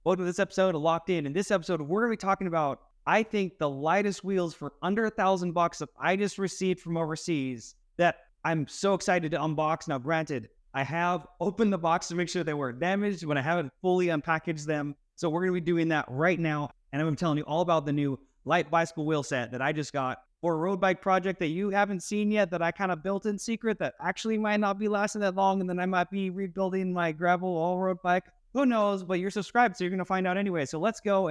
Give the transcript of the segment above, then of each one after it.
Welcome to this episode of Locked In. In this episode, we're going to be talking about, I think, the lightest wheels for under $1,000 that I just received from overseas that I'm so excited to unbox. Now, granted, I have opened the box to make sure they weren't damaged, but I haven't fully unpackaged them. So we're going to be doing that right now. And I'm telling you all about the new light bicycle wheel set that I just got for a road bike project that you haven't seen yet, that I kind of built in secret, that actually might not be lasting that long. And then I might be rebuilding my gravel all-road bike. Who knows, but you're subscribed, so you're going to find out anyway. So let's go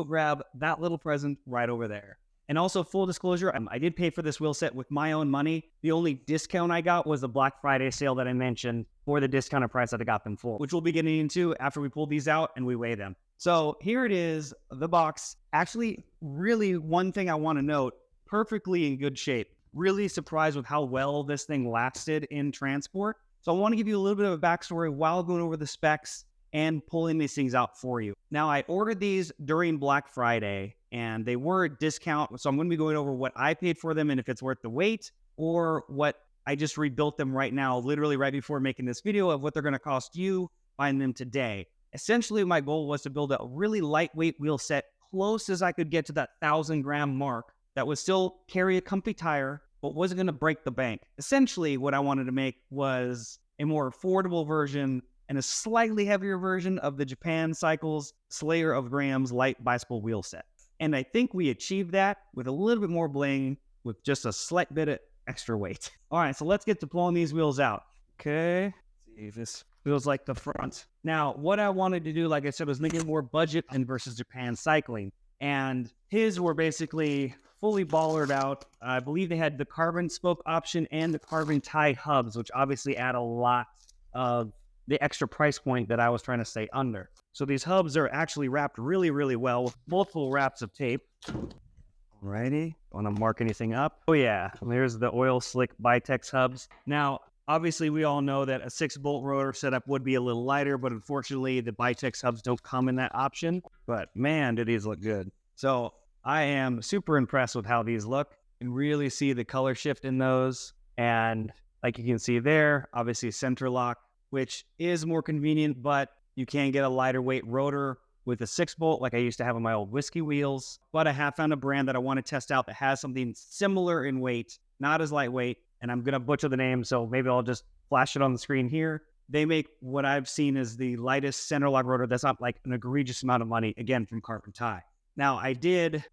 grab that little present right over there. And also, full disclosure, I did pay for this wheel set with my own money. The only discount I got was the Black Friday sale that I mentioned for the discounted price that I got them for, which we'll be getting into after we pull these out and we weigh them. So here it is, the box. Actually, really one thing I want to note, perfectly in good shape. Really surprised with how well this thing lasted in transport. So I want to give you a little bit of a backstory while going over the specs and pulling these things out for you. Now, I ordered these during Black Friday, and they were a discount, so I'm going to be going over what I paid for them and if it's worth the wait, or what I just rebuilt them right now, literally right before making this video, of what they're going to cost you buying them today. Essentially, my goal was to build a really lightweight wheel set, close as I could get to that 1,000-gram mark, that would still carry a comfy tire, but wasn't going to break the bank. Essentially, what I wanted to make was a more affordable version and a slightly heavier version of the Japan Cycles Slayer of Grams light bicycle wheel set. And I think we achieved that with a little bit more bling, with just a slight bit of extra weight. All right, so let's get to pulling these wheels out. Okay, let's see if this feels like the front. Now, what I wanted to do, like I said, was make it more budget and versus Japan Cycling. And his were basically fully bollered out. I believe they had the carbon spoke option and the carbon tie hubs, which obviously add a lot of the extra price point that I was trying to stay under. So these hubs are actually wrapped really, really well with multiple wraps of tape. Alrighty, want to mark anything up? Oh yeah, there's the oil slick Bitex hubs. Now, obviously we all know that a 6-bolt rotor setup would be a little lighter, but unfortunately the Bitex hubs don't come in that option. But man, do these look good. So I am super impressed with how these look, and really see the color shift in those. And like you can see there, obviously center lock, which is more convenient, but you can get a lighter weight rotor with a 6-bolt like I used to have on my old whiskey wheels. But I have found a brand that I want to test out that has something similar in weight, not as lightweight, and I'm going to butcher the name, so maybe I'll just flash it on the screen here. They make what I've seen as the lightest center lock rotor that's not like an egregious amount of money, again, from Carbon Tie. Now, I did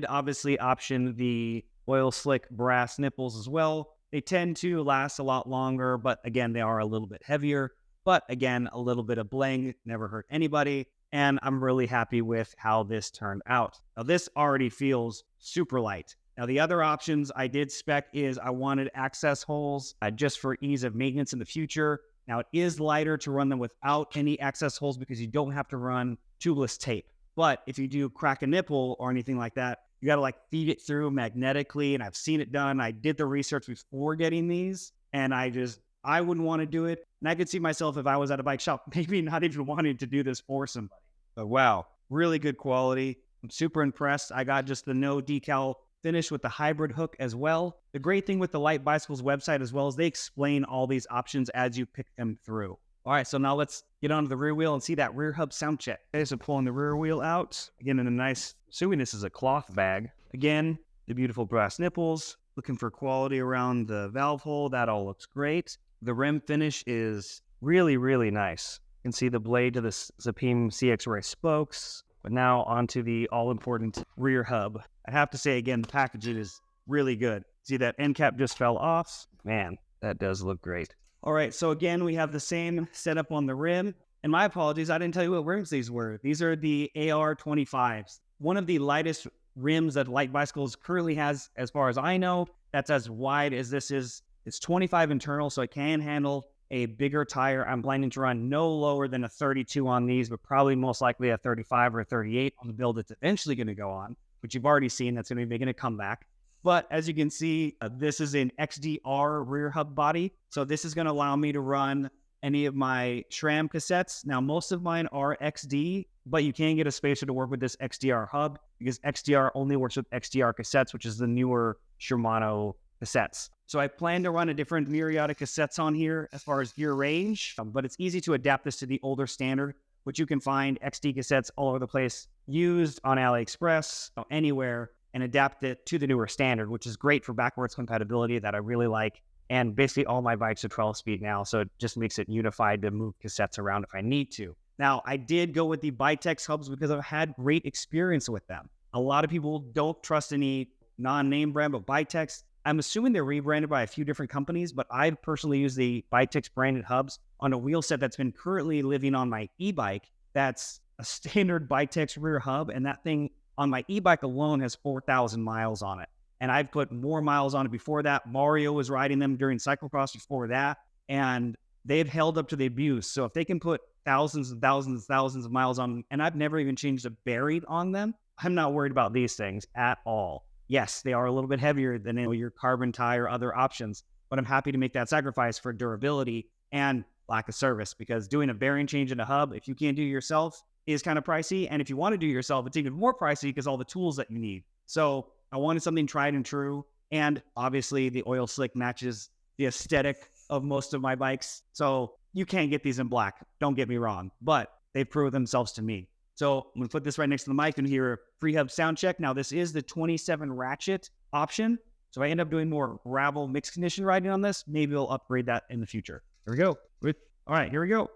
obviously option the oil slick brass nipples as well. They tend to last a lot longer, but again, they are a little bit heavier. But again, a little bit of bling, never hurt anybody. And I'm really happy with how this turned out. Now, this already feels super light. Now, the other options I did spec is I wanted access holes just for ease of maintenance in the future. Now, it is lighter to run them without any access holes because you don't have to run tubeless tape. But if you do crack a nipple or anything like that, you got to like feed it through magnetically, and I've seen it done. I did the research before getting these, and I wouldn't want to do it. And I could see myself, if I was at a bike shop, maybe not even wanting to do this for somebody. But wow, really good quality. I'm super impressed. I got just the no decal finish with the hybrid hook as well. The great thing with the Light Bicycles website as well is they explain all these options as you pick them through. All right, so now let's get onto the rear wheel and see that rear hub sound check. Okay, so pulling the rear wheel out, again in a nice, assuming this is a cloth bag. Again, the beautiful brass nipples, looking for quality around the valve hole. That all looks great. The rim finish is really, really nice. You can see the blade to the Zapim CX Race spokes, but now onto the all-important rear hub. I have to say again, the packaging is really good. See that end cap just fell off? Man, that does look great. All right, so again, we have the same setup on the rim. And my apologies, I didn't tell you what rims these were. These are the AR25s. One of the lightest rims that Light Bicycles currently has, as far as I know. That's as wide as this is. It's 25 internal, so it can handle a bigger tire. I'm planning to run no lower than a 32 on these, but probably most likely a 35 or a 38 on the build that's eventually going to go on, which you've already seen. That's going to be making a comeback. But as you can see, this is an XDR rear hub body. So this is going to allow me to run any of my SRAM cassettes. Now, most of mine are XD, but you can get a spacer to work with this XDR hub because XDR only works with XDR cassettes, which is the newer Shimano cassettes. So I plan to run a different myriad of cassettes on here as far as gear range, but it's easy to adapt this to the older standard which you can find XD cassettes all over the place, used on AliExpress, anywhere, and adapt it to the newer standard, which is great for backwards compatibility that I really like. And basically all my bikes are 12-speed now, so it just makes it unified to move cassettes around if I need to. Now, I did go with the Bitex hubs because I've had great experience with them. A lot of people don't trust any non-name brand, but Bitex, I'm assuming they're rebranded by a few different companies, but I've personally used the Bitex branded hubs on a wheel set that's been currently living on my e-bike. That's a standard Bitex rear hub, and that thing on my e-bike alone has 4,000 miles on it. And I've put more miles on it before that. Mario was riding them during cyclocross before that, and they've held up to the abuse. So if they can put thousands and thousands and thousands of miles on them, and I've never even changed a bearing on them, I'm not worried about these things at all. Yes, they are a little bit heavier than your carbon tie or other options, but I'm happy to make that sacrifice for durability and lack of service, because doing a bearing change in a hub, if you can't do it yourself, is kind of pricey. And if you want to do it yourself, it's even more pricey because all the tools that you need. So I wanted something tried and true. And obviously the oil slick matches the aesthetic of most of my bikes. So you can't get these in black, don't get me wrong, but they've proved themselves to me. So I'm going to put this right next to the mic and hear a free hub sound check. Now this is the 27 ratchet option. So if I end up doing more gravel mixed condition riding on this, maybe I'll upgrade that in the future. Here we go. All right, here we go.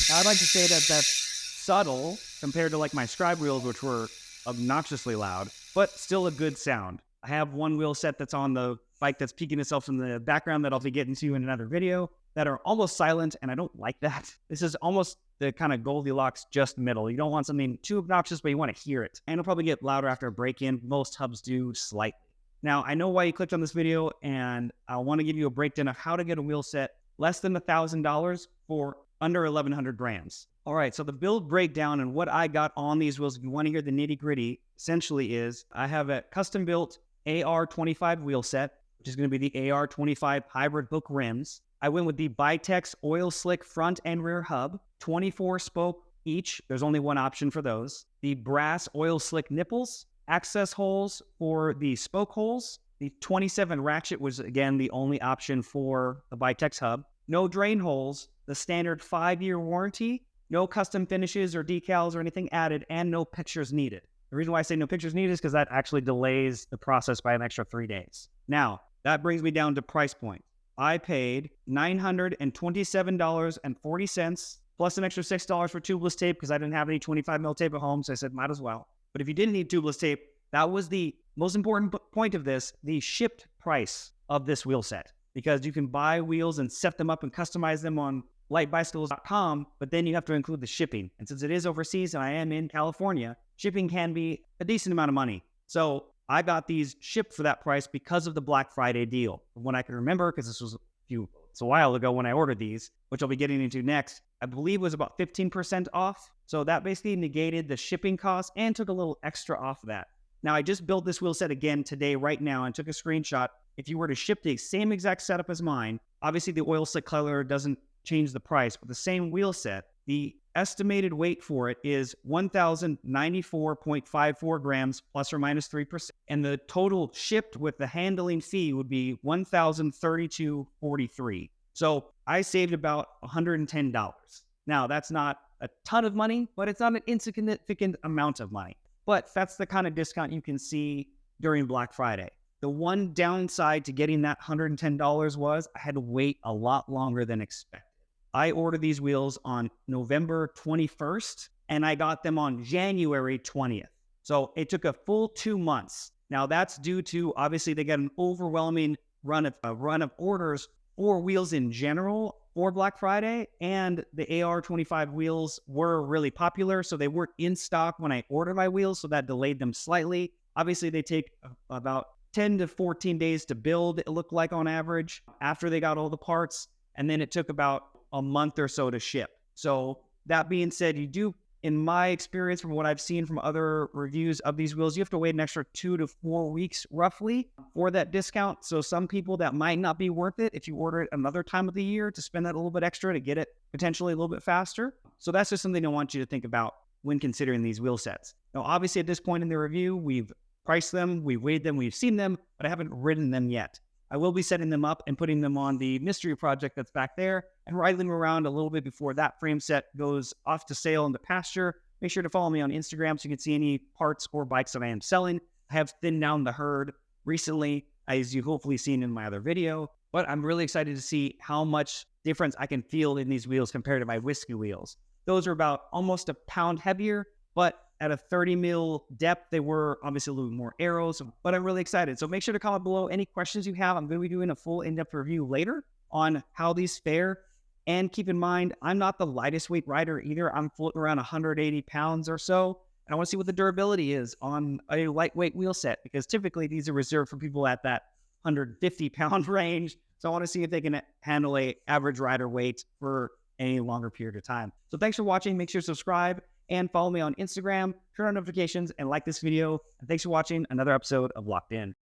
Now I'd like to say that that's subtle compared to like my Scribe wheels, which were obnoxiously loud, but still a good sound. I have one wheel set that's on the bike that's peeking itself in the background that I'll be getting to in another video that are almost silent, and I don't like that. This is almost the kind of Goldilocks just middle. You don't want something too obnoxious, but you want to hear it. And it'll probably get louder after a break-in. Most hubs do slightly. Now, I know why you clicked on this video, and I want to give you a breakdown of how to get a wheel set less than $1,000 for under 1,100 grams. All right, so the build breakdown and what I got on these wheels, if you want to hear the nitty-gritty, essentially is I have a custom-built AR25 wheel set, which is going to be the AR25 hybrid hook rims. I went with the Bitex oil slick front and rear hub, 24 spoke each. There's only one option for those. The brass oil slick nipples, access holes for the spoke holes. The 27 ratchet was, again, the only option for the Bitex hub. No drain holes, the standard 5-year warranty, no custom finishes or decals or anything added, and no pictures needed. The reason why I say no pictures needed is because that actually delays the process by an extra 3 days. Now, that brings me down to price point. I paid $927.40 plus an extra $6 for tubeless tape because I didn't have any 25 mil tape at home, so I said might as well. But if you didn't need tubeless tape, that was the most important point of this, the shipped price of this wheel set. Because you can buy wheels and set them up and customize them on lightbicycles.com, but then you have to include the shipping. And since it is overseas and I am in California, shipping can be a decent amount of money. So I got these shipped for that price because of the Black Friday deal. From what I can remember, because it's a while ago when I ordered these, which I'll be getting into next, I believe was about 15% off. So that basically negated the shipping cost and took a little extra off of that. Now, I just built this wheel set again today, right now, and took a screenshot. If you were to ship the same exact setup as mine, obviously the oil slick color doesn't change the price, but the same wheel set, the estimated weight for it is 1,094.54 grams plus or minus 3%. And the total shipped with the handling fee would be $1,032.43. So I saved about $110. Now, that's not a ton of money, but it's not an insignificant amount of money. But that's the kind of discount you can see during Black Friday. The one downside to getting that $110 was I had to wait a lot longer than expected. I ordered these wheels on November 21st, and I got them on January 20th. So it took a full 2 months. Now that's due to, obviously, they got an overwhelming run of orders for wheels in general for Black Friday, and the AR25 wheels were really popular, so they weren't in stock when I ordered my wheels, so that delayed them slightly. Obviously, they take about 10 to 14 days to build, it looked like on average, after they got all the parts, and then it took about a month or so to ship. So that being said, you do, in my experience from what I've seen from other reviews of these wheels, you have to wait an extra 2 to 4 weeks roughly for that discount. So some people, that might not be worth it if you order it another time of the year to spend that a little bit extra to get it potentially a little bit faster. So that's just something I want you to think about when considering these wheel sets. Now, obviously at this point in the review, we've priced them, we've weighed them, we've seen them, but I haven't ridden them yet. I will be setting them up and putting them on the mystery project that's back there and riding them around a little bit before that frame set goes off to sale in the pasture. Make sure to follow me on Instagram so you can see any parts or bikes that I am selling. I have thinned down the herd recently, as you've hopefully seen in my other video, but I'm really excited to see how much difference I can feel in these wheels compared to my whiskey wheels. Those are about almost a pound heavier, but at a 30 mil depth, they were obviously a little more arrows, but I'm really excited. So make sure to comment below any questions you have. I'm going to be doing a full in-depth review later on how these fare. And keep in mind, I'm not the lightest weight rider either. I'm floating around 180 pounds or so. And I want to see what the durability is on a lightweight wheel set, because typically these are reserved for people at that 150 pound range. So I want to see if they can handle a average rider weight for any longer period of time. So thanks for watching. Make sure to subscribe and follow me on Instagram, turn on notifications, and like this video. And thanks for watching another episode of Locked In.